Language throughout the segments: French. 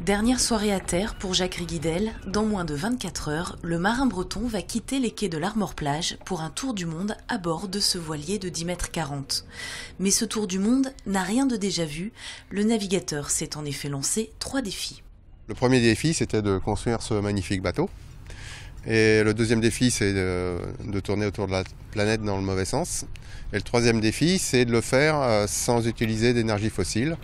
Dernière soirée à terre pour Jacques Riguidel. Dans moins de 24 heures, le marin breton va quitter les quais de l'Armor-Plage pour un tour du monde à bord de ce voilier de 10,40 m. Mais ce tour du monde n'a rien de déjà vu. Le navigateur s'est en effet lancé 3 défis. Le premier défi, c'était de construire ce magnifique bateau. Et le deuxième défi, c'est de tourner autour de la planète dans le mauvais sens. Et le troisième défi, c'est de le faire sans utiliser d'énergie fossile.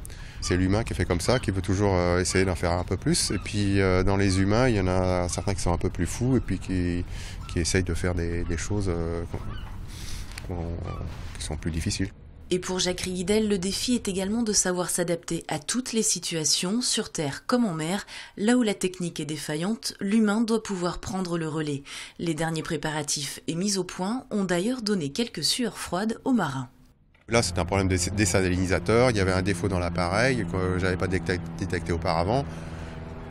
C'est l'humain qui est fait comme ça, qui veut toujours essayer d'en faire un peu plus. Et puis dans les humains, il y en a certains qui sont un peu plus fous et puis qui essayent de faire des choses qui sont plus difficiles. Et pour Jacques Riguidel, le défi est également de savoir s'adapter à toutes les situations, sur terre comme en mer. Là où la technique est défaillante, l'humain doit pouvoir prendre le relais. Les derniers préparatifs et mises au point ont d'ailleurs donné quelques sueurs froides aux marins. Là, c'est un problème de désalinisateur. Il y avait un défaut dans l'appareil que je n'avais pas détecté auparavant.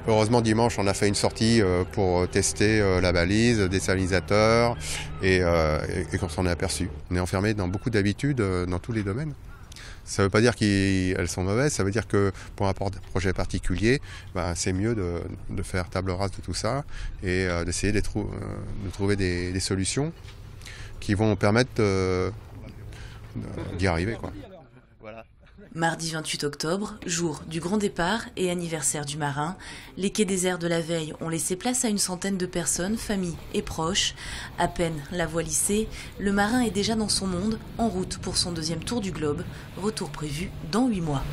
Heureusement, dimanche, on a fait une sortie pour tester la balise, désalinisateur, et qu'on s'en est aperçu. On est enfermé dans beaucoup d'habitudes dans tous les domaines. Ça ne veut pas dire qu'elles sont mauvaises, ça veut dire que pour un projet particulier, c'est mieux de faire table rase de tout ça et d'essayer de trouver des solutions qui vont permettre d'y arriver, quoi. Mardi 28 octobre, jour du grand départ et anniversaire du marin, les quais déserts de la veille ont laissé place à une centaine de personnes, familles et proches. À peine la voile hissée, le marin est déjà dans son monde, en route pour son deuxième tour du globe, retour prévu dans 8 mois.